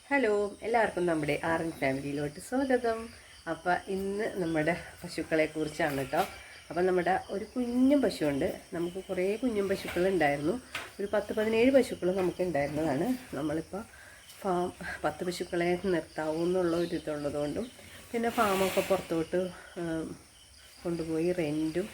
Hello, എല്ലാവർക്കും നമ്മുടെ ആറൻ ഫാമിലിയിലോട്ട് സ്വാഗതം. അപ്പോൾ ഇന്ന് നമ്മുടെ പശുക്കളെ കുറിച്ചാണ് കേട്ടോ. അപ്പം നമ്മുടെ ഒരു കുഞ്ഞും പശുവുണ്ട്. നമുക്ക് കുറേ കുഞ്ഞും പശുക്കളുണ്ടായിരുന്നു. ഒരു 10-17 പശുക്കൾ നമുക്ക് ഉണ്ടായിരുന്നതാണ്. നമ്മളിപ്പോൾ ഫാം 10 പശുക്കളെ നിർത്താവൂ എന്നുള്ള ഒരു ഇതുള്ളതുകൊണ്ടും പിന്നെ ഫാമൊക്കെ പുറത്തോട്ട് കൊണ്ടുപോയി റെൻറ്റും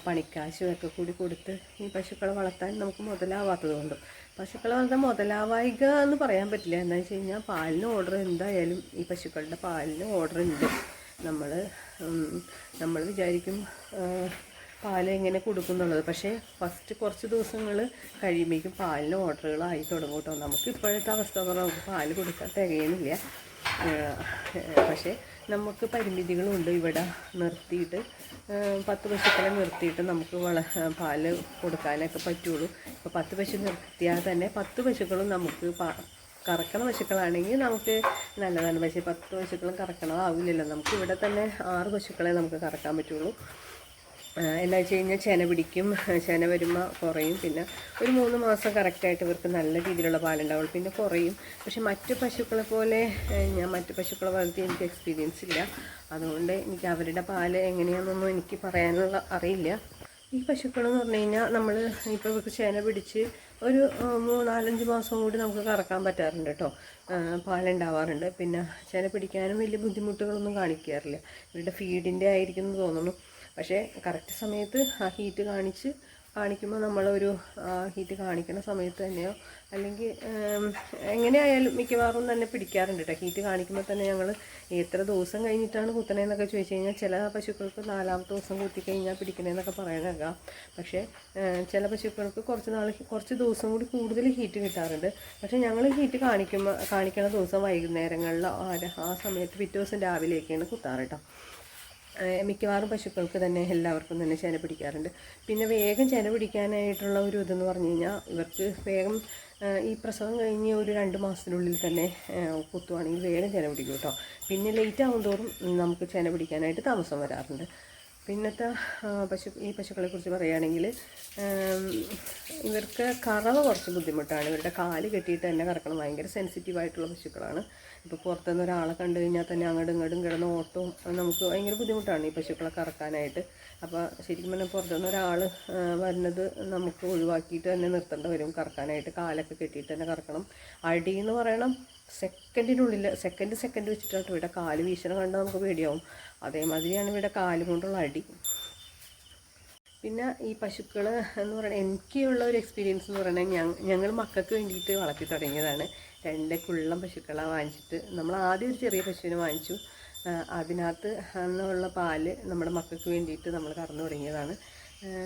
പണിക്കാശും ഒക്കെ കൂടി കൊടുത്ത് ഈ പശുക്കളെ വളർത്താൻ നമുക്ക് മുതലാവാത്തത് കൊണ്ടും പശുക്കളെ വളർത്താൻ മുതലാവായിക എന്ന് പറയാൻ പറ്റില്ല. എന്താണെന്ന് വെച്ച് കഴിഞ്ഞാൽ പാലിന് ഓർഡർ എന്തായാലും ഈ പശുക്കളുടെ പാലിന് ഓർഡർ ഉണ്ട്. നമ്മൾ വിചാരിക്കും പാൽ എങ്ങനെ കൊടുക്കുന്നുള്ളത്. പക്ഷേ ഫസ്റ്റ് കുറച്ച് ദിവസങ്ങൾ കഴിയുമ്പോഴേക്കും പാലിന് ഓർഡറുകളായി തുടങ്ങും കേട്ടോ. നമുക്ക് ഇപ്പോഴത്തെ അവസ്ഥ പറഞ്ഞാൽ നമുക്ക് പാൽ കൊടുക്കാൻ തികയുന്നില്ല. പക്ഷേ നമുക്ക് പരിമിതികളുണ്ട്. ഇവിടെ നിർത്തിയിട്ട് 10 പശുക്കളെ നിർത്തിയിട്ട് നമുക്ക് പാല് കൊടുക്കാനൊക്കെ പറ്റുള്ളൂ. ഇപ്പോൾ 10 പശു നിർത്തിയാൽ തന്നെ 10 പശുക്കളും നമുക്ക് കറക്കണ പശുക്കളാണെങ്കിൽ നമുക്ക് നല്ലതാണ്. പക്ഷേ 10 പശുക്കളും കറക്കണതാവില്ലല്ലോ. നമുക്ക് ഇവിടെ തന്നെ 6 പശുക്കളെ നമുക്ക് കറക്കാൻ പറ്റുള്ളൂ. എന്താ വെച്ച് കഴിഞ്ഞാൽ ചെന പിടിക്കും. ചെന വരുമ്പോൾ കുറയും. പിന്നെ ഒരു 3 മാസം കറക്റ്റായിട്ട് ഇവർക്ക് നല്ല രീതിയിലുള്ള പാലുണ്ടാവുള്ളൂ. പിന്നെ കുറയും. പക്ഷെ മറ്റു പശുക്കളെ പോലെ ഞാൻ മറ്റു പശുക്കളെ വളർത്തി എനിക്ക് എക്സ്പീരിയൻസ് ഇല്ല. അതുകൊണ്ട് എനിക്ക് അവരുടെ പാല് എങ്ങനെയാണെന്നൊന്നും എനിക്ക് പറയാനുള്ള അറിയില്ല. ഈ പശുക്കളെന്ന് പറഞ്ഞു കഴിഞ്ഞാൽ നമ്മൾ ഇപ്പോൾ ഇവർക്ക് ചെന പിടിച്ച് ഒരു 3-4-5 മാസം കൂടി നമുക്ക് കറക്കാൻ പറ്റാറുണ്ട് കേട്ടോ. പാലുണ്ടാവാറുണ്ട്. പിന്നെ ചെന പിടിക്കാനും വലിയ ബുദ്ധിമുട്ടുകളൊന്നും കാണിക്കാറില്ല. ഇവരുടെ ഫീഡിൻ്റെ ആയിരിക്കും എന്ന് തോന്നുന്നു. പക്ഷേ കറക്റ്റ് സമയത്ത് ആ ഹീറ്റ് കാണിക്കുമ്പോൾ നമ്മളൊരു ഹീറ്റ് കാണിക്കുന്ന സമയത്ത് തന്നെയോ അല്ലെങ്കിൽ എങ്ങനെയായാലും മിക്കവാറും തന്നെ പിടിക്കാറുണ്ട് കേട്ടോ. ഹീറ്റ് കാണിക്കുമ്പോൾ തന്നെ ഞങ്ങൾ എത്ര ദിവസം കഴിഞ്ഞിട്ടാണ് കുത്തണേന്നൊക്കെ ചോദിച്ചു കഴിഞ്ഞാൽ ചില പശുക്കൾക്ക് 4-ാമത്തെ ദിവസം കുത്തിക്കഴിഞ്ഞാൽ പിടിക്കണേന്നൊക്കെ പറയണേക്കാം. പക്ഷേ ചില പശുക്കൾക്ക് കുറച്ച് ദിവസം കൂടി കൂടുതൽ ഹീറ്റ് കിട്ടാറുണ്ട്. പക്ഷേ ഞങ്ങൾ ഹീറ്റ് കാണിക്കണ ദിവസം വൈകുന്നേരങ്ങളിൽ ആ സമയത്ത് പിറ്റേ ദിവസം രാവിലെയൊക്കെയാണ് കുത്താറ് കേട്ടോ. മിക്കവാറും പശുക്കൾക്ക് തന്നെ എല്ലാവർക്കും തന്നെ ചെന പിടിക്കാറുണ്ട്. പിന്നെ വേഗം ചെന പിടിക്കാനായിട്ടുള്ള ഒരു ഇതെന്ന് പറഞ്ഞു കഴിഞ്ഞാൽ ഇവർക്ക് വേഗം ഈ പ്രസവം കഴിഞ്ഞ് ഒരു 2 മാസത്തിനുള്ളിൽ തന്നെ കുത്തുവാണെങ്കിൽ വേഗം ചെന പിടിക്കും കേട്ടോ. പിന്നെ ലേറ്റ് ആകും തോറും നമുക്ക് ചെന പിടിക്കാനായിട്ട് താമസം വരാറുണ്ട്. പിന്നത്തെ ഈ പശുക്കളെ കുറിച്ച് പറയുകയാണെങ്കിൽ ഇവർക്ക് കറവ കുറച്ച് ബുദ്ധിമുട്ടാണ്. ഇവരുടെ കാല് കെട്ടിയിട്ട് തന്നെ കറക്കണം. ഭയങ്കര സെൻസിറ്റീവായിട്ടുള്ള പശുക്കളാണ്. ഇപ്പോൾ പുറത്തുനിന്ന് ഒരാളെ കണ്ടു കഴിഞ്ഞാൽ തന്നെ അങ്ങോട്ടും ഇങ്ങോട്ടും കിടന്ന് ഓട്ടവും നമുക്ക് ഭയങ്കര ബുദ്ധിമുട്ടാണ് ഈ പശുക്കളെ കറക്കാനായിട്ട്. അപ്പോൾ ശരിക്കും പറഞ്ഞാൽ പുറത്തുനിന്ന് ഒരാൾ വരുന്നത് നമുക്ക് ഒഴിവാക്കിയിട്ട് തന്നെ നിർത്തേണ്ടി വരും കറക്കാനായിട്ട്. കാലൊക്കെ കെട്ടിയിട്ട് തന്നെ കറക്കണം. അടി എന്ന് പറയണം സെക്കൻഡിനുള്ളിൽ സെക്കൻഡ് വെച്ചിട്ടാണ് ഇവിടെ കാല് വീശണം കണ്ടാൽ നമുക്ക് പേടിയാവും. അതേമാതിരിയാണ് ഇവിടെ കാല് കൊണ്ടുള്ള അടി. പിന്നെ ഈ പശുക്കൾ എന്ന് പറയുന്നത് എനിക്കുള്ള ഒരു എക്സ്പീരിയൻസ് എന്ന് പറയുന്നത് ഞങ്ങൾ മക്കൾക്ക് വേണ്ടിയിട്ട് വളർത്തി തുടങ്ങിയതാണ്. 2 കുള്ളം പശുക്കളെ വാങ്ങിച്ചിട്ട് നമ്മൾ ആദ്യം ഒരു ചെറിയ പശുവിനെ വാങ്ങിച്ചു. അതിനകത്ത് അന്നുള്ള പാല് നമ്മുടെ മക്കൾക്ക് വേണ്ടിയിട്ട് നമ്മൾ കറന്നു തുടങ്ങിയതാണ്.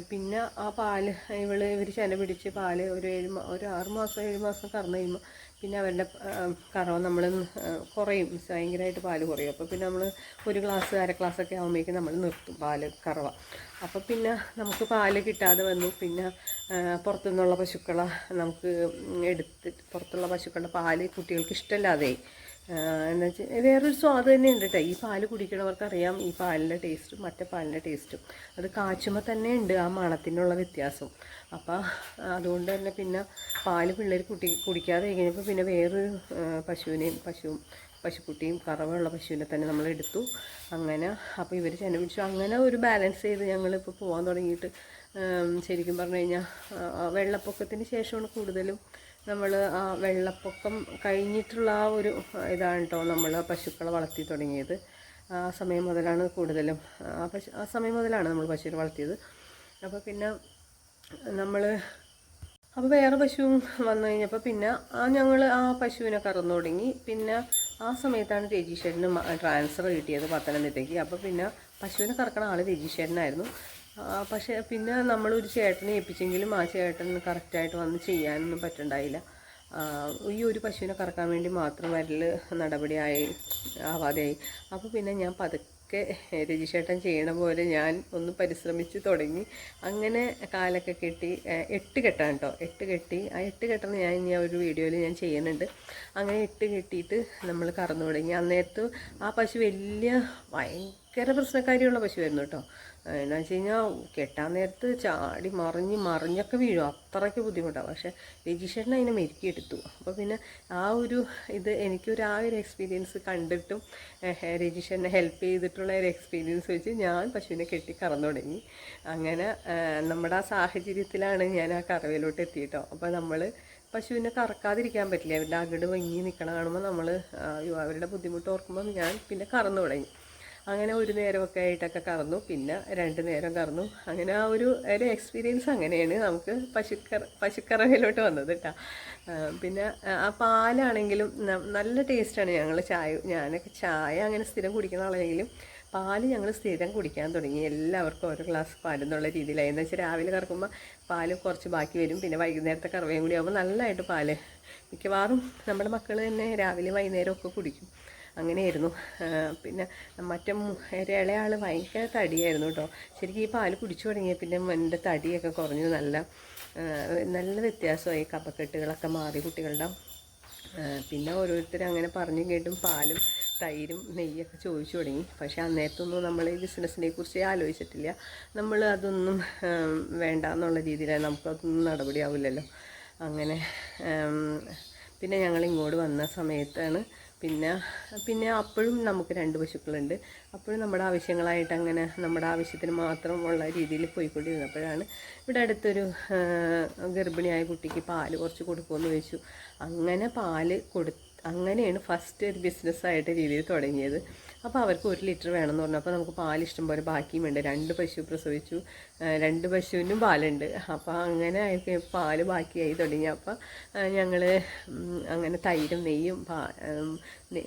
പിന്നെ ആ പാല് ഇവർ ചെന പിടിച്ച് പാല് ഒരു 6 മാസം 7 മാസം കറന്നു കഴിയുമ്പോൾ പിന്നെ അവരുടെ കറവ നമ്മൾ കുറയും. ഭയങ്കരമായിട്ട് പാല് കുറയും. അപ്പോൾ പിന്നെ നമ്മൾ ഒരു ഗ്ലാസ് 1/2 ഗ്ലാസ്സൊക്കെ ആകുമ്പോഴേക്കും നമ്മൾ നിർത്തും പാല് കറവ. അപ്പോൾ പിന്നെ നമുക്ക് പാല് കിട്ടാതെ വന്നു. പിന്നെ പുറത്തുനിന്നുള്ള പശുക്കളെ നമുക്ക് പുറത്തുള്ള പശുക്കളുടെ പാല് കുട്ടികൾക്ക് ഇഷ്ടമല്ലാതെ എന്ന് വെച്ചാൽ വേറൊരു സ്വാദ് തന്നെ ഉണ്ട് കേട്ടോ. ഈ പാല് കുടിക്കണവർക്കറിയാം ഈ പാലിൻ്റെ ടേസ്റ്റും മറ്റേ പാലിൻ്റെ ടേസ്റ്റും. അത് കാച്ചുമ്പോൾ തന്നെ ഉണ്ട് ആ മണത്തിനുള്ള വ്യത്യാസം. അപ്പോൾ അതുകൊണ്ട് തന്നെ പിന്നെ പാല് പിള്ളേർ കുടിക്കാതെ കഴിഞ്ഞപ്പോൾ പിന്നെ വേറൊരു പശുക്കുട്ടിയും കറവുള്ള പശുവിനെ തന്നെ നമ്മൾ എടുത്തു. അങ്ങനെ അപ്പോൾ ഇവർ ചെന പിടിച്ചു. അങ്ങനെ ഒരു ബാലൻസ് ചെയ്ത് ഞങ്ങളിപ്പോൾ പോകാൻ തുടങ്ങിയിട്ട് ശരിക്കും പറഞ്ഞു കഴിഞ്ഞാൽ വെള്ളപ്പൊക്കത്തിന് ശേഷമാണ് കൂടുതലും നമ്മൾ ആ വെള്ളപ്പൊക്കം കഴിഞ്ഞിട്ടുള്ള ആ ഒരു ഇതാണ് കേട്ടോ നമ്മൾ പശുക്കളെ വളർത്തി തുടങ്ങിയത്. ആ സമയം മുതലാണ് കൂടുതലും ആ സമയം മുതലാണ് നമ്മൾ പശുവിനെ വളർത്തിയത്. അപ്പോൾ പിന്നെ അപ്പോൾ വേറെ പശുവും വന്നു കഴിഞ്ഞപ്പോൾ പിന്നെ ഞങ്ങൾ ആ പശുവിനെ കറന്നു തുടങ്ങി. പിന്നെ ആ സമയത്താണ് രജിഷേട്ടന് ട്രാൻസ്ഫർ കിട്ടിയത് പത്തനംതിട്ടയ്ക്ക്. അപ്പോൾ പിന്നെ പശുവിനെ കറക്കണ ആൾ രജിഷേട്ടനായിരുന്നു. പക്ഷേ പിന്നെ നമ്മളൊരു ചേട്ടനെ ഏൽപ്പിച്ചെങ്കിലും ആ ചേട്ടൻ കറക്റ്റായിട്ട് വന്ന് ചെയ്യാനൊന്നും പറ്റുണ്ടായില്ല. ഈ ഒരു പശുവിനെ കറക്കാൻ വേണ്ടി മാത്രം ആവാതെയായി. അപ്പോൾ പിന്നെ ഞാൻ പതുക്കെ രജിഷേട്ടൻ ചെയ്യണ പോലെ ഞാൻ ഒന്ന് പരിശ്രമിച്ച് തുടങ്ങി. അങ്ങനെ കാലൊക്കെ കെട്ടി 8 കെട്ടാണ് കേട്ടോ. 8 കെട്ടി. ആ 8 കെട്ടണം ഞാൻ ഇനി ആ ഒരു വീഡിയോയിൽ ഞാൻ ചെയ്യുന്നുണ്ട്. അങ്ങനെ 8 കെട്ടിയിട്ട് നമ്മൾ കറന്നു തുടങ്ങി. അന്നേരത്ത് ആ പശു ഭയങ്കര ഭയങ്കര പ്രശ്നക്കാരിയുള്ള പശുവായിരുന്നു കേട്ടോ. എന്താ വെച്ച് കഴിഞ്ഞാൽ കെട്ടാൻ നേരത്ത് ചാടി മറിഞ്ഞൊക്കെ വീഴും, അത്രയ്ക്ക് ബുദ്ധിമുട്ടാണ്. പക്ഷേ രജിഷേട്ടൻ അതിനെ മെരുക്കിയെടുത്തു. അപ്പോൾ പിന്നെ ആ ഒരു ആ ഒരു എക്സ്പീരിയൻസ് കണ്ടിട്ടും രജിഷേട്ടനെ ഹെൽപ്പ് ചെയ്തിട്ടുള്ള ഒരു എക്സ്പീരിയൻസ് വെച്ച് ഞാൻ പശുവിനെ കെട്ടി കറന്നു തുടങ്ങി. അങ്ങനെ നമ്മുടെ ആ സാഹചര്യത്തിലാണ് ഞാൻ ആ കറവയിലോട്ട് എത്തിയിട്ടോ. അപ്പോൾ നമ്മൾ പശുവിനെ കറക്കാതിരിക്കാൻ പറ്റില്ല, അവരുടെ അകിട് വങ്ങി നിൽക്കണ കാണുമ്പോൾ നമ്മൾ അവരുടെ ബുദ്ധിമുട്ട് ഓർക്കുമ്പോൾ ഞാൻ പിന്നെ കറന്നു തുടങ്ങി. അങ്ങനെ ഒരു നേരമൊക്കെ ആയിട്ടൊക്കെ കറന്നു, പിന്നെ 2 നേരം കറന്നു. അങ്ങനെ ആ ഒരു എക്സ്പീരിയൻസ് അങ്ങനെയാണ് നമുക്ക് പശുക്കറവയിലോട്ട് വന്നത് കേട്ടോ. പിന്നെ ആ പാലാണെങ്കിലും നല്ല ടേസ്റ്റാണ്. ഞാനൊക്കെ ചായ അങ്ങനെ സ്ഥിരം കുടിക്കുന്ന ആളെങ്കിലും പാല് ഞങ്ങൾ സ്ഥിരം കുടിക്കാൻ തുടങ്ങി. എല്ലാവർക്കും ഓരോ ഗ്ലാസ് പാലെന്നുള്ള രീതിയിലായി. എന്ന് വെച്ചാൽ രാവിലെ കറക്കുമ്പോൾ പാല് കുറച്ച് ബാക്കി വരും, പിന്നെ വൈകുന്നേരത്തെ കറവയും കൂടി ആകുമ്പോൾ നല്ലതായിട്ട് പാല് മിക്കവാറും നമ്മുടെ മക്കൾ തന്നെ രാവിലെ വൈകുന്നേരം ഒക്കെ കുടിക്കും. അങ്ങനെയായിരുന്നു. പിന്നെ മറ്റേ ഇളയാൾ ഭയങ്കര തടിയായിരുന്നു കേട്ടോ. ശരിക്കും ഈ പാല് കുടിച്ചു തുടങ്ങിയ പിന്നെ എൻ്റെ തടിയൊക്കെ കുറഞ്ഞു, നല്ല വ്യത്യാസമായി. കഫക്കെട്ടുകളൊക്കെ മാറി കുട്ടികളുടെ. പിന്നെ ഓരോരുത്തരും അങ്ങനെ പറഞ്ഞു കേട്ടും പാലും തൈരും നെയ്യൊക്കെ ചോദിച്ചു തുടങ്ങി. പക്ഷേ അന്നേരത്തൊന്നും നമ്മൾ ഈ ബിസിനസ്സിനെ കുറിച്ച് ആലോചിച്ചിട്ടില്ല. നമ്മൾ അതൊന്നും വേണ്ട എന്നുള്ള രീതിയിലാണ്, നമുക്കതൊന്നും നടപടിയാവില്ലല്ലോ. അങ്ങനെ പിന്നെ ഞങ്ങൾ ഇങ്ങോട്ട് വന്ന സമയത്താണ് പിന്നെ അപ്പോഴും നമുക്ക് 2 പശുക്കളുണ്ട്. അപ്പോഴും നമ്മുടെ ആവശ്യങ്ങളായിട്ട് അങ്ങനെ നമ്മുടെ ആവശ്യത്തിന് മാത്രമുള്ള രീതിയിൽ പോയിക്കൊണ്ടിരുന്നപ്പോഴാണ് ഇവിടെ അടുത്തൊരു ഗർഭിണിയായ കുട്ടിക്ക് പാല് കുറച്ച് കൊടുക്കുമെന്ന് ചോദിച്ചു. അങ്ങനെയാണ് ഫസ്റ്റ് ഒരു ബിസിനസ്സായിട്ട് രീതിയിൽ തുടങ്ങിയത്. അപ്പോൾ അവർക്ക് 1 ലിറ്റർ വേണമെന്ന് പറഞ്ഞപ്പോൾ നമുക്ക് പാൽ ഇഷ്ടം പോലെ ബാക്കിയും വേണ്ട. 2 പശു പ്രസവിച്ചു, 2 പശുവിനും പാലുണ്ട്. അപ്പോൾ അങ്ങനെ പാല് ബാക്കിയായി തുടങ്ങി. അപ്പോൾ ഞങ്ങൾ അങ്ങനെ തൈരും നെയ്യും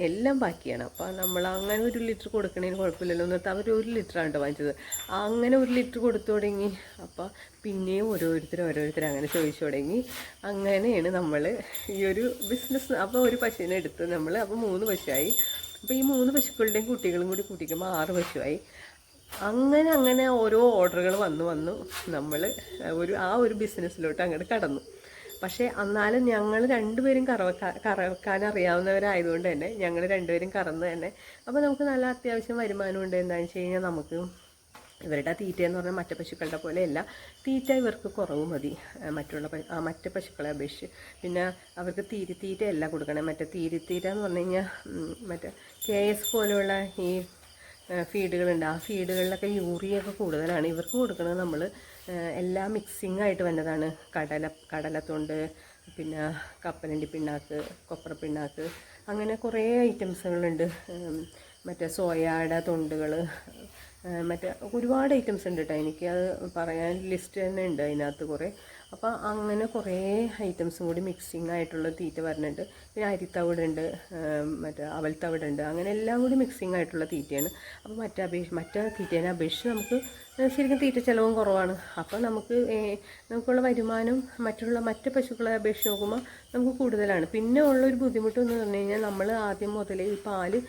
എല്ലാം ബാക്കിയാണ്. അപ്പോൾ നമ്മൾ അങ്ങനെ 1 ലിറ്റർ കൊടുക്കണേന് കുഴപ്പമില്ലല്ലോ എന്നിട്ട് അവർ 1 ലിറ്ററാണ് കേട്ടോ വാങ്ങിച്ചത്. അങ്ങനെ 1 ലിറ്റർ കൊടുത്തു തുടങ്ങി. അപ്പോൾ പിന്നെയും ഓരോരുത്തർ അങ്ങനെ ചോദിച്ചു തുടങ്ങി. അങ്ങനെയാണ് നമ്മൾ ഈ ഒരു ബിസിനസ്. അപ്പോൾ ഒരു പശുവിനെ എടുത്ത് നമ്മൾ, അപ്പോൾ 3 പശുവായി. അപ്പോൾ ഈ 3 പശുക്കളുടെയും കുട്ടികളും കൂടി കൂട്ടിക്കുമ്പോൾ 6 പശുവായി. അങ്ങനെ ഓരോ ഓർഡറുകൾ വന്നു നമ്മൾ ആ ഒരു ബിസിനസ്സിലോട്ട് അങ്ങോട്ട് കടന്നു. പക്ഷേ എന്നാലും ഞങ്ങൾ 2 പേരും കറക്കാൻ അറിയാവുന്നവരായതുകൊണ്ട് തന്നെ ഞങ്ങൾ 2 പേരും കറന്ന് തന്നെ. അപ്പോൾ നമുക്ക് നല്ല അത്യാവശ്യം വരുമാനമുണ്ട്. എന്താണെന്ന് വെച്ച് കഴിഞ്ഞാൽ നമുക്ക് ഇവരുടെ തീറ്റയെന്ന് പറഞ്ഞാൽ മറ്റു പശുക്കളുടെ പോലെയല്ല, തീറ്റ ഇവർക്ക് കുറവ് മതി മറ്റു പശുക്കളെ അപേക്ഷിച്ച്. പിന്നെ അവർക്ക് തീറ്റയല്ല കൊടുക്കണം. തീറ്റ എന്ന് പറഞ്ഞു കഴിഞ്ഞാൽ മറ്റേ KS പോലെയുള്ള ഈ ഫീഡുകളുണ്ട്. ആ ഫീഡുകളിലൊക്കെ യൂറിയൊക്കെ കൂടുതലാണ്. ഇവർക്ക് കൊടുക്കുന്നത് നമ്മൾ എല്ലാം മിക്സിങ് ആയിട്ട് വന്നതാണ്. കടലത്തൊണ്ട്, പിന്നെ കപ്പലണ്ടി പിണ്ണാക്ക്, കൊപ്ര പിണ്ണാക്ക്, അങ്ങനെ കുറേ ഐറ്റംസുകളുണ്ട്. സോയയുടെ തൊണ്ടുകൾ, ഒരുപാട് ഐറ്റംസ് ഉണ്ട് കേട്ടോ. എനിക്കത് പറയാൻ ലിസ്റ്റ് തന്നെ ഉണ്ട് അതിനകത്ത് കുറേ. അപ്പോൾ അങ്ങനെ കുറേ ഐറ്റംസും കൂടി മിക്സിങ് ആയിട്ടുള്ള തീറ്റ വരുന്നുണ്ട്. പിന്നെ അരിത്തവിടുണ്ട്, അവൽത്തവിടുണ്ട്, അങ്ങനെ എല്ലാം കൂടി മിക്സിങ് ആയിട്ടുള്ള തീറ്റയാണ്. അപ്പോൾ മറ്റേ തീറ്റേനെ അപേക്ഷിച്ച് നമുക്ക് ശരിക്കും തീറ്റ ചിലവും കുറവാണ്. അപ്പോൾ നമുക്കുള്ള വരുമാനം മറ്റ് പശുക്കളെ അപേക്ഷിച്ച് നോക്കുമ്പോൾ നമുക്ക് കൂടുതലാണ്. പിന്നെ ഉള്ളൊരു ബുദ്ധിമുട്ടെന്ന് പറഞ്ഞു കഴിഞ്ഞാൽ നമ്മൾ ആദ്യം മുതലേ ഈ പാല്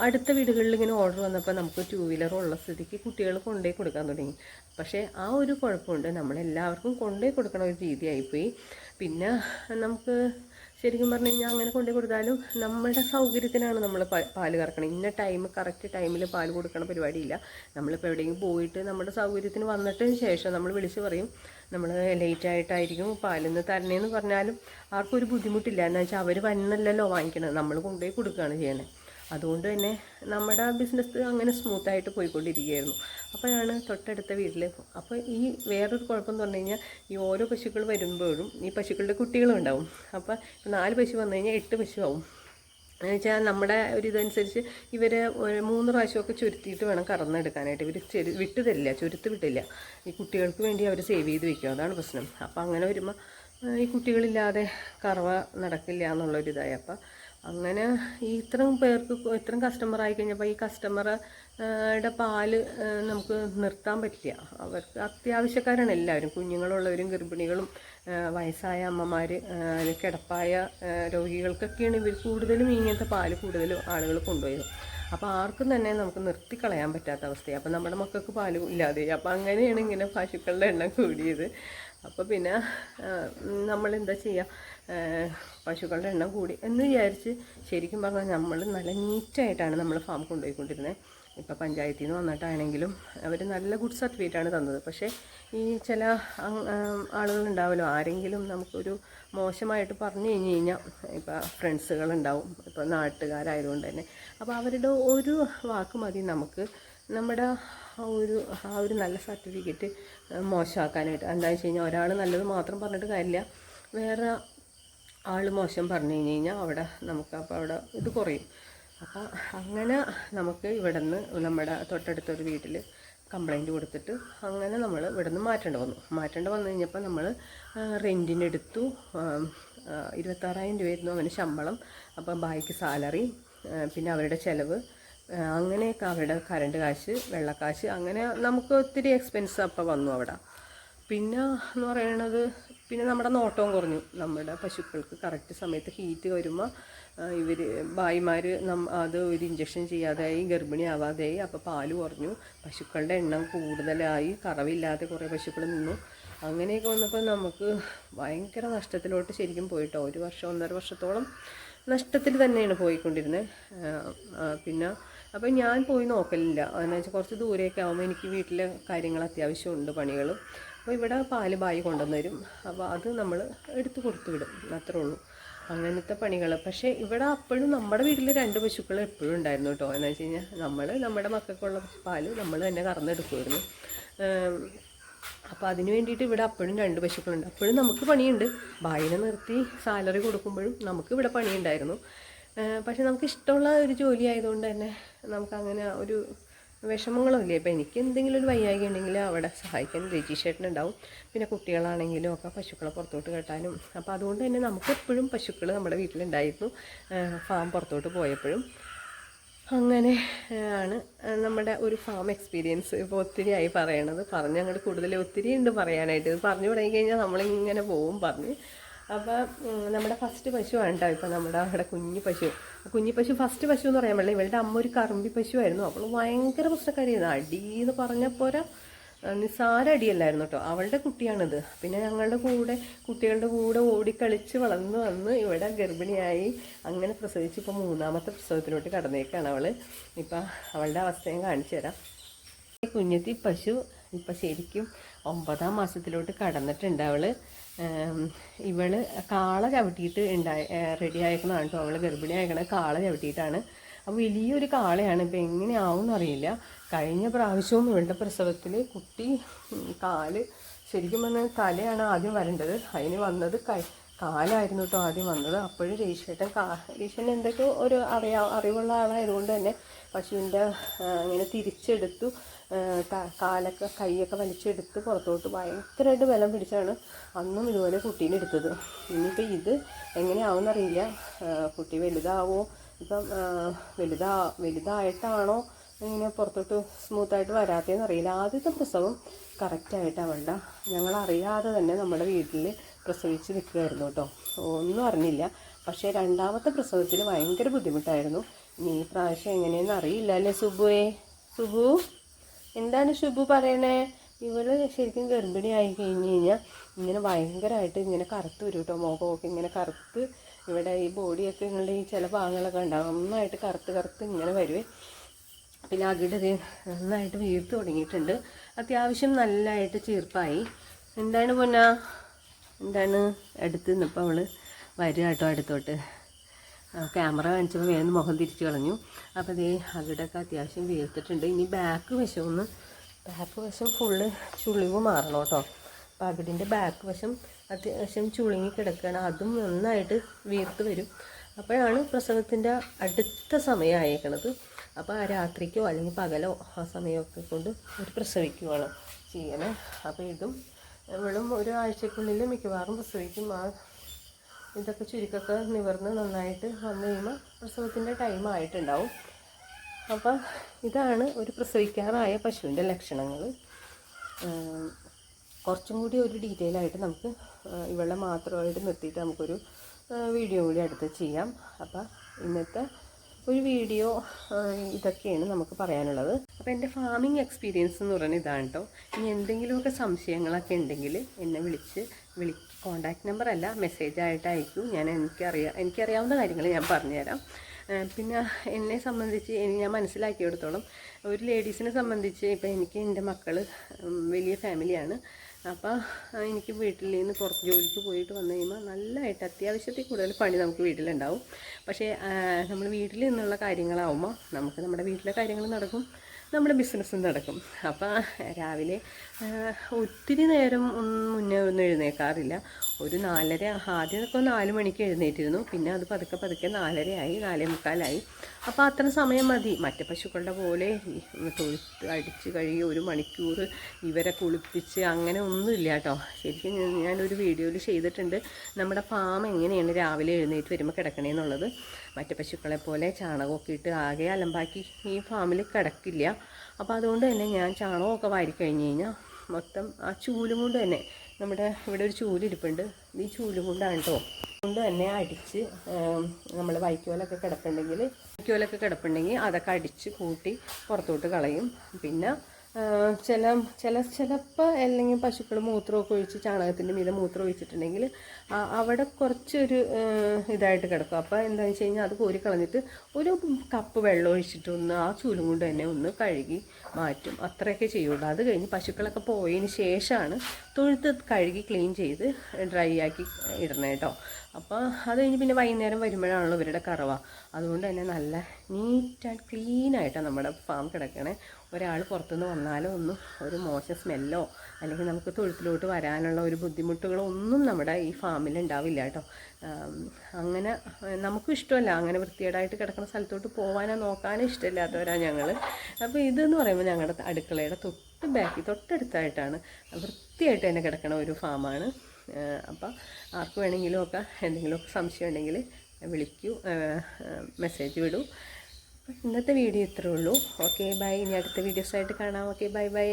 അടുത്ത വീടുകളിൽ ഇങ്ങനെ ഓർഡർ വന്നപ്പോൾ നമുക്ക് 2 വീലർ ഉള്ള സ്ഥിതിക്ക് കുട്ടികൾ കൊണ്ടുപോയി കൊടുക്കാൻ തുടങ്ങി. പക്ഷേ ആ ഒരു കുഴപ്പമുണ്ട്, നമ്മളെല്ലാവർക്കും കൊണ്ടുപോയി കൊടുക്കണ ഒരു രീതിയായിപ്പോയി. പിന്നെ നമുക്ക് ശരിക്കും പറഞ്ഞു കഴിഞ്ഞാൽ അങ്ങനെ കൊണ്ടുപോയി കൊടുത്താലും നമ്മുടെ സൗകര്യത്തിനാണ് നമ്മൾ പാല് കറക്കണം. കറക്റ്റ് ടൈമിൽ പാല് കൊടുക്കണ പരിപാടിയില്ല. നമ്മളിപ്പോൾ എവിടെയെങ്കിലും പോയിട്ട് നമ്മുടെ സൗകര്യത്തിന് വന്നിട്ടതിന് ശേഷം നമ്മൾ വിളിച്ച് പറയും നമ്മൾ ലേറ്റായിട്ടായിരിക്കും പാലിന്ന് തരണേന്ന് പറഞ്ഞാലും ആർക്കും ഒരു ബുദ്ധിമുട്ടില്ല. എന്ന് വെച്ചാൽ അവർ വന്നല്ലല്ലോ വാങ്ങിക്കണത്, നമ്മൾ കൊണ്ടുപോയി കൊടുക്കുകയാണ് ചെയ്യണത്. അതുകൊണ്ട് തന്നെ നമ്മുടെ ബിസിനസ് അങ്ങനെ സ്മൂത്തായിട്ട് പോയിക്കൊണ്ടിരിക്കുകയായിരുന്നു. അപ്പോഴാണ് തൊട്ടടുത്ത വീട്ടിൽ അപ്പോൾ ഈ വേറൊരു കുഴപ്പമെന്ന് പറഞ്ഞു കഴിഞ്ഞാൽ ഈ ഓരോ പശുക്കൾ വരുമ്പോഴും ഈ പശുക്കളുടെ കുട്ടികളും ഉണ്ടാവും. അപ്പോൾ 4 പശു വന്നു കഴിഞ്ഞാൽ 8 പശു ആവും. എന്ന് വെച്ചാൽ നമ്മുടെ ഒരു ഇതനുസരിച്ച് ഇവർ 3 പ്രാവശ്യമൊക്കെ ചുരുത്തിയിട്ട് വേണം കറന്നെടുക്കാനായിട്ട്. ഇവർ വിട്ടു തരില്ല, വിട്ടില്ല. ഈ കുട്ടികൾക്ക് വേണ്ടി അവർ സേവ് ചെയ്ത് വെക്കും, അതാണ് പ്രശ്നം. അപ്പോൾ അങ്ങനെ വരുമ്പോൾ ഈ കുട്ടികളില്ലാതെ കറവ നടക്കില്ല എന്നുള്ളൊരിതായി. അപ്പം അങ്ങനെ ഇത്രയും കസ്റ്റമർ ആയി കഴിഞ്ഞപ്പോൾ ഈ കസ്റ്റമറുടെ പാല് നമുക്ക് നിർത്താൻ പറ്റില്ല. അവർക്ക് അത്യാവശ്യക്കാരാണ് എല്ലാവരും, കുഞ്ഞുങ്ങളുള്ളവരും ഗർഭിണികളും വയസ്സായ അമ്മമാർ, കിടപ്പായ രോഗികൾക്കൊക്കെയാണ് ഇവർ കൂടുതലും ഇങ്ങനത്തെ പാല് കൂടുതലും ആളുകൾ കൊണ്ടുപോയത്. അപ്പോൾ ആർക്കും തന്നെ നമുക്ക് നിർത്തിക്കളയാൻ പറ്റാത്ത അവസ്ഥയാണ്. അപ്പോൾ നമ്മുടെ മക്കൾക്ക് പാല് ഇല്ലാതെ, അപ്പോൾ അങ്ങനെയാണ് ഇങ്ങനെ പശുക്കളുടെ എണ്ണം കൂടിയത്. അപ്പോൾ പിന്നെ നമ്മളെന്താ ചെയ്യുക, പശുക്കളുടെ എണ്ണം കൂടി എന്ന് വിചാരിച്ച് ശരിക്കും പറഞ്ഞാൽ നമ്മൾ നല്ല നീറ്റായിട്ടാണ് നമ്മൾ ഫാം കൊണ്ടുപോയിക്കൊണ്ടിരുന്നത്. ഇപ്പോൾ പഞ്ചായത്തിൽ നിന്ന് വന്നിട്ടാണെങ്കിലും അവർ നല്ല ഗുഡ് സർട്ടിഫിക്കറ്റാണ് തന്നത്. പക്ഷേ ഈ ചില ആളുകളുണ്ടാവുമല്ലോ, ആരെങ്കിലും നമുക്കൊരു മോശമായിട്ട് പറഞ്ഞു കഴിഞ്ഞ് കഴിഞ്ഞാൽ, ഇപ്പോൾ ഫ്രണ്ട്സുകളുണ്ടാവും, ഇപ്പോൾ നാട്ടുകാരായതുകൊണ്ട് തന്നെ, അപ്പോൾ അവരുടെ ഒരു വാക്ക് മതി നമുക്ക് നമ്മുടെ ആ ഒരു നല്ല സർട്ടിഫിക്കറ്റ് മോശമാക്കാനായിട്ട്. എന്താണെന്ന് വെച്ച് കഴിഞ്ഞാൽ ഒരാൾ നല്ലത് മാത്രം പറഞ്ഞിട്ട് കാര്യമില്ല, വേറെ ആൾ മോശം പറഞ്ഞു കഴിഞ്ഞ് കഴിഞ്ഞാൽ അവിടെ നമുക്ക് അപ്പോൾ അവിടെ ഇത് കുറയും. അപ്പോൾ അങ്ങനെ നമുക്ക് ഇവിടെ നിന്ന് നമ്മുടെ തൊട്ടടുത്തൊരു വീട്ടിൽ കംപ്ലൈൻറ്റ് കൊടുത്തിട്ട് അങ്ങനെ നമ്മൾ ഇവിടെ നിന്ന് മാറ്റേണ്ടി വന്നു കഴിഞ്ഞപ്പോൾ നമ്മൾ റെൻറ്റിനെടുത്തു. 26,000 രൂപയായിരുന്നു അവന് ശമ്പളം. അപ്പം ബാക്കി സാലറി, പിന്നെ അവരുടെ ചിലവ്, അങ്ങനെയൊക്കെ അവരുടെ കറണ്ട് കാശ്, വെള്ളക്കാശ്, അങ്ങനെ നമുക്ക് ഒത്തിരി എക്സ്പെൻസ് അപ്പോൾ വന്നു അവിടെ. പിന്നെ എന്ന് പറയണത്, പിന്നെ നമ്മുടെ നോട്ടവും കുറഞ്ഞു. നമ്മുടെ പശുക്കൾക്ക് കറക്റ്റ് സമയത്ത് ഹീറ്റ് വരുമ്പോൾ ഇവർ ഭായിമാർ അത് ഒരു ഇഞ്ചക്ഷൻ ചെയ്യാതെയായി, ഗർഭിണിയാവാതെയായി. അപ്പോൾ പാല് കുറഞ്ഞു, പശുക്കളുടെ എണ്ണം കൂടുതലായി, കറവില്ലാതെ കുറേ പശുക്കൾ നിന്നു. അങ്ങനെയൊക്കെ വന്നപ്പോൾ നമുക്ക് ഭയങ്കര നഷ്ടത്തിലോട്ട് ശരിക്കും പോയിട്ടോ. 1 വർഷം 1.5 വർഷത്തോളം നഷ്ടത്തിൽ തന്നെയാണ് പോയിക്കൊണ്ടിരുന്നത്. പിന്നെ അപ്പോൾ ഞാൻ പോയി നോക്കലില്ല. എന്ന് വെച്ചാൽ കുറച്ച് ദൂരെയൊക്കെ ആകുമ്പോൾ എനിക്ക് വീട്ടിലെ കാര്യങ്ങൾ അത്യാവശ്യമുണ്ട്, പണികൾ. അപ്പോൾ ഇവിടെ പാല് ബായി കൊണ്ടുവന്ന് തരും. അപ്പോൾ അത് നമ്മൾ എടുത്ത് കൊടുത്തു വിടും, അത്രേ ഉള്ളൂ, അങ്ങനത്തെ പണികൾ. പക്ഷേ ഇവിടെ അപ്പോഴും നമ്മുടെ വീട്ടിൽ 2 പശുക്കൾ എപ്പോഴും ഉണ്ടായിരുന്നു കേട്ടോ. എന്ന് വെച്ച് കഴിഞ്ഞാൽ നമ്മുടെ മക്കൾക്കുള്ള പാല് നമ്മൾ തന്നെ കറന്നെടുക്കുമായിരുന്നു. അപ്പോൾ അതിന് വേണ്ടിയിട്ട് ഇവിടെ അപ്പോഴും 2 പശുക്കളുണ്ട്. അപ്പോഴും നമുക്ക് പണിയുണ്ട്. ബായിനെ നിർത്തി സാലറി കൊടുക്കുമ്പോഴും നമുക്ക് ഇവിടെ പണിയുണ്ടായിരുന്നു. പക്ഷെ നമുക്ക് ഇഷ്ടമുള്ള ഒരു ജോലി ആയതുകൊണ്ട് തന്നെ നമുക്കങ്ങനെ ഒരു വിഷമങ്ങളും ഇല്ല. ഇപ്പോൾ എനിക്ക് എന്തെങ്കിലും ഒരു വയ്യായ്ക ഉണ്ടെങ്കിൽ അവിടെ സഹായിക്കാൻ രജിഷേട്ടനുണ്ടാവും. പിന്നെ കുട്ടികളാണെങ്കിലും ഒക്കെ പശുക്കളെ പുറത്തോട്ട് കെട്ടാനും. അപ്പോൾ അതുകൊണ്ട് തന്നെ നമുക്ക് എപ്പോഴും പശുക്കൾ നമ്മുടെ വീട്ടിലുണ്ടായിരുന്നു, ഫാം പുറത്തോട്ട് പോയപ്പോഴും. അങ്ങനെ ആണ് നമ്മുടെ ഒരു ഫാം എക്സ്പീരിയൻസ്. ഇപ്പോൾ ഒത്തിരിയായി പറയണത്, അങ്ങോട്ട് കൂടുതൽ ഒത്തിരി ഉണ്ട് പറയാനായിട്ട്. ഇത് പറഞ്ഞു തുടങ്ങി കഴിഞ്ഞാൽ നമ്മളിങ്ങനെ പോവും പറഞ്ഞ്. അപ്പോൾ നമ്മുടെ ഫസ്റ്റ് പശുവാണ് കേട്ടോ ഇപ്പോൾ നമ്മുടെ അവിടെ കുഞ്ഞു പശു. ഫസ്റ്റ് പശു എന്ന് പറയാൻ പറ്റില്ല, ഇവളുടെ അമ്മ ഒരു കറമ്പി പശുവായിരുന്നു. അപ്പോൾ ഭയങ്കര പ്രശ്നക്കാരിയായിരുന്നു. അടി എന്ന് പറഞ്ഞപ്പോൾ നിസ്സാര അടിയല്ലായിരുന്നു കേട്ടോ. അവളുടെ കുട്ടിയാണിത്. പിന്നെ ഞങ്ങളുടെ കുട്ടികളുടെ കൂടെ ഓടിക്കളിച്ച് വളർന്നു വന്ന് ഇവിടെ ഗർഭിണിയായി, അങ്ങനെ പ്രസവിച്ച് ഇപ്പോൾ 3ാമത്തെ പ്രസവത്തിലോട്ട് കടന്നേക്കാണ് അവൾ. ഇപ്പം അവളുടെ അവസ്ഥയും കാണിച്ചു തരാം. കുഞ്ഞത്തി പശു ഇപ്പം ശരിക്കും 9ാം മാസത്തിലോട്ട് കടന്നിട്ടുണ്ട് അവൾ. ഇവള് കാള ചവിട്ടിയിട്ട് റെഡി ആയേക്കുന്നതാണ് കേട്ടോ. അവൾ ഗർഭിണി ആയേക്കണ കാള ചവിട്ടിയിട്ടാണ്. അപ്പോൾ വലിയൊരു കാളയാണ്. ഇപ്പോൾ എങ്ങനെയാവും അറിയില്ല. കഴിഞ്ഞ പ്രാവശ്യവും ഇവളുടെ പ്രസവത്തിൽ കുട്ടി കാല് ശരിക്കും പറഞ്ഞാൽ തലയാണ് ആദ്യം വരേണ്ടത്. അതിന് വന്നത് കാലായിരുന്നു കേട്ടോ ആദ്യം വന്നത്. അപ്പോഴും രജിഷേട്ടൻ എന്തൊക്കെയോ ഒരു അറിവുള്ള ആളായതുകൊണ്ട് തന്നെ പശുവിൻ്റെ ഇങ്ങനെ തിരിച്ചെടുത്തു, കൈയൊക്കെ വലിച്ചെടുത്ത് പുറത്തോട്ട് ഭയങ്കരമായിട്ട് ബലം പിടിച്ചാണ് അന്നും ഇതുപോലെ കുട്ടീനെ എടുത്തത്. ഇനിയിപ്പോൾ ഇത് എങ്ങനെയാവുമെന്നറിയില്ല. കുട്ടി വലുതാവോ, ഇപ്പം വലുതായിട്ടാണോ ഇങ്ങനെ പുറത്തോട്ട് സ്മൂത്തായിട്ട് വരാത്തതെന്ന് അറിയില്ല. ആദ്യത്തെ പ്രസവം കറക്റ്റായിട്ട് അവളുടെ ഞങ്ങളറിയാതെ തന്നെ നമ്മുടെ വീട്ടിൽ പ്രസവിച്ച് നിൽക്കുകയായിരുന്നു കേട്ടോ. ഒന്നും അറിഞ്ഞില്ല. പക്ഷേ 2ാമത്തെ പ്രസവത്തിൽ ഭയങ്കര ബുദ്ധിമുട്ടായിരുന്നു. ഇനി ഈ പ്രാവശ്യം എങ്ങനെയെന്ന് അറിയില്ല അല്ലേ സുബു എന്താണ് ശുഭു പറയണേ? ഇവള് ശരിക്കും ഗർഭിണിയായി കഴിഞ്ഞ് കഴിഞ്ഞാൽ ഇങ്ങനെ ഭയങ്കരമായിട്ട് ഇങ്ങനെ കറുത്ത് വരും കേട്ടോ. മുഖമൊക്കെ ഇങ്ങനെ കറുത്ത്, ഇവിടെ ഈ ബോഡിയൊക്കെ ഇങ്ങനെ ഈ ചില ഭാഗങ്ങളൊക്കെ ഉണ്ടാകും, നന്നായിട്ട് കറുത്ത് ഇങ്ങനെ വരുവേ. പിന്നെ അകിട് നന്നായിട്ട് വീർത്ത് തുടങ്ങിയിട്ടുണ്ട്. അത്യാവശ്യം നല്ലതായിട്ട് ചീർപ്പായി. എന്താണ് പൊന്നാ, എന്താണ് അടുത്ത് നിന്നപ്പോൾ അവൾ വരിക കേട്ടോ അടുത്തോട്ട്. ക്യാമറ കാണിച്ചപ്പോൾ വേഗം മുഖം തിരിച്ചു കളഞ്ഞു. അപ്പോൾ ഇതേ അകിടൊക്കെ അത്യാവശ്യം വീർത്തിട്ടുണ്ട്. ഇനി ബാക്ക് വശം ഫുള്ള് ചുളിവ് മാറണം കേട്ടോ. അപ്പോൾ അകിടിൻ്റെ ബാക്ക് വശം അത്യാവശ്യം ചുളുങ്ങി കിടക്കുകയാണ്. അതും നന്നായിട്ട് വീർത്ത് വരും. അപ്പോഴാണ് പ്രസവത്തിൻ്റെ അടുത്ത സമയമായേക്കണത്. അപ്പോൾ ആ രാത്രിക്കോ അല്ലെങ്കിൽ പകലോ ആ സമയമൊക്കെ കൊണ്ട് ഒരു പ്രസവിക്കുവാണ് ചെയ്യണേ. അപ്പോൾ ഇവളും ഒരാഴ്ചക്കുള്ളിൽ മിക്കവാറും പ്രസവിക്കും. ഇതൊക്കെ ചുരുക്കൊക്കെ നിവർന്ന് നന്നായിട്ട് വന്നു കഴിയുമ്പോൾ പ്രസവത്തിൻ്റെ ടൈം ആയിട്ടുണ്ടാവും. അപ്പോൾ ഇതാണ് ഒരു പ്രസവിക്കാറായ പശുവിൻ്റെ ലക്ഷണങ്ങൾ. കുറച്ചും കൂടി ഒരു ഡീറ്റെയിൽ ആയിട്ട് നമുക്ക് ഇവളെ മാത്രമായിട്ട് നിർത്തിയിട്ട് നമുക്കൊരു വീഡിയോ കൂടി അടുത്ത് ചെയ്യാം. അപ്പോൾ ഇന്നത്തെ ഒരു വീഡിയോ ഇതൊക്കെയാണ് നമുക്ക് പറയാനുള്ളത്. അപ്പോൾ എൻ്റെ ഫാമിംഗ് എക്സ്പീരിയൻസ് എന്ന് പറയുന്നത് ഇതാണ് കേട്ടോ. ഇനി എന്തെങ്കിലുമൊക്കെ സംശയങ്ങളൊക്കെ ഉണ്ടെങ്കിൽ എന്നെ കോൺടാക്റ്റ് നമ്പർ അല്ല, മെസ്സേജായിട്ട് അയക്കൂ. എനിക്കറിയാവുന്ന കാര്യങ്ങൾ ഞാൻ പറഞ്ഞുതരാം. പിന്നെ എന്നെ സംബന്ധിച്ച് ഞാൻ മനസ്സിലാക്കിയെടുത്തോളം ഒരു ലേഡീസിനെ സംബന്ധിച്ച് ഇപ്പം എനിക്ക് എൻ്റെ മക്കൾ വലിയ ഫാമിലിയാണ്. അപ്പോൾ എനിക്ക് വീട്ടിൽ നിന്ന് പുറത്ത് ജോലിക്ക് പോയിട്ട് വന്നു കഴിയുമ്പോൾ നല്ലതായിട്ട് അത്യാവശ്യത്തിൽ കൂടുതൽ പണി നമുക്ക് വീട്ടിലുണ്ടാവും. പക്ഷേ നമ്മൾ വീട്ടിൽ നിന്നുള്ള കാര്യങ്ങളാവുമ്പോൾ നമുക്ക് നമ്മുടെ വീട്ടിലെ കാര്യങ്ങൾ നടക്കും, നമ്മുടെ ബിസിനസ്സും നടക്കും. അപ്പോൾ രാവിലെ ഒത്തിരി നേരം മുന്നേ ഒന്നും എഴുന്നേൽക്കാറില്ല. ഒരു 4:30, ആദ്യമൊക്കെ 4 മണിക്ക് എഴുന്നേറ്റിരുന്നു. പിന്നെ അത് പതുക്കെ 4:30 ആയി, 4:45 അപ്പോൾ അത്ര സമയം മതി. മറ്റു പശുക്കളുടെ പോലെ തൊഴുത്ത് അടിച്ച് കഴുകി 1 മണിക്കൂർ ഇവരെ കുളിപ്പിച്ച് അങ്ങനെ ഒന്നുമില്ല കേട്ടോ. ശരിക്കും ഞാനൊരു വീഡിയോയിൽ ചെയ്തിട്ടുണ്ട് നമ്മുടെ ഫാം എങ്ങനെയാണ് രാവിലെ എഴുന്നേറ്റ് വരുമ്പോൾ കിടക്കണേന്നുള്ളത്. മറ്റു പശുക്കളെ പോലെ ചാണകമൊക്കെ ഇട്ട് ആകെ അലമ്പാക്കി ഈ ഫാമിൽ കിടക്കില്ല. അപ്പോൾ അതുകൊണ്ട് തന്നെ ഞാൻ ചാണകമൊക്കെ വാരി കഴിഞ്ഞ് കഴിഞ്ഞാൽ മൊത്തം ആ ചൂലും കൊണ്ട് തന്നെ, നമ്മുടെ ഇവിടെ ഒരു ചൂലിരിപ്പുണ്ട്, ഈ ചൂലും കൊണ്ടാണ് കേട്ടോ, കൊണ്ട് തന്നെ അടിച്ച് നമ്മൾ വൈക്കോലൊക്കെ കിടപ്പുണ്ടെങ്കിൽ അതൊക്കെ അടിച്ച് കൂട്ടി പുറത്തോട്ട് കളയും. പിന്നെ ചിലപ്പോൾ അല്ലെങ്കിൽ പശുക്കൾ മൂത്രമൊക്കെ ഒഴിച്ച് ചാണകത്തിൻ്റെ മീതെ മൂത്രം ഒഴിച്ചിട്ടുണ്ടെങ്കിൽ അവിടെ കുറച്ചൊരു ഇതായിട്ട് കിടക്കും. അപ്പോൾ എന്താണെന്ന് വെച്ച് കഴിഞ്ഞാൽ അത് കോരി കളഞ്ഞിട്ട് ഒരു കപ്പ് വെള്ളം ഒഴിച്ചിട്ട് ആ ചൂലും കൊണ്ട് തന്നെ ഒന്ന് കഴുകി മാറ്റും. അത്രയൊക്കെ ചെയ്യുള്ളൂ. അത് കഴിഞ്ഞ് പശുക്കളൊക്കെ പോയതിന് ശേഷമാണ് തൊഴുത്ത് കഴുകി ക്ലീൻ ചെയ്ത് ഡ്രൈ ആക്കി ഇടണേ കേട്ടോ. അപ്പോൾ അത് കഴിഞ്ഞ് പിന്നെ വൈകുന്നേരം വരുമ്പോഴാണല്ലോ ഇവരുടെ കറവ. അതുകൊണ്ട് തന്നെ നല്ല നീറ്റ് ആൻഡ് ക്ലീനായിട്ടാണ് നമ്മുടെ ഫാം കിടക്കണേ. ഒരാൾ പുറത്തുനിന്ന് വന്നാലോ ഒന്നും ഒരു മോശം സ്മെല്ലോ അല്ലെങ്കിൽ നമുക്ക് തൊഴുത്തിലോട്ട് വരാനുള്ള ഒരു ബുദ്ധിമുട്ടുകളോ ഒന്നും നമ്മുടെ ഈ ഫാമിൽ ഉണ്ടാവില്ല കേട്ടോ. അങ്ങനെ നമുക്കും ഇഷ്ടമല്ല, അങ്ങനെ വൃത്തികേടായിട്ട് കിടക്കുന്ന സ്ഥലത്തോട്ട് പോകാനോ നോക്കാനോ ഇഷ്ടമില്ലാത്തവരാണ് ഞങ്ങൾ. അപ്പോൾ ഇതെന്ന് പറയുമ്പോൾ ഞങ്ങളുടെ അടുക്കളയുടെ തൊട്ടടുത്തായിട്ടാണ് വൃത്തിയായിട്ട് തന്നെ കിടക്കണ ഒരു ഫാമാണ്. അപ്പോൾ ആർക്ക് വേണമെങ്കിലും ഒക്കെ എന്തെങ്കിലുമൊക്കെ സംശയം ഉണ്ടെങ്കിൽ വിളിക്കൂ, മെസ്സേജ് വിടൂ. ഇന്നത്തെ വീഡിയോ ഇത്രേ ഉള്ളൂ. Okay bye. ഇനി അടുത്ത വീഡിയോസായിട്ട് കാണാം. Okay bye bye.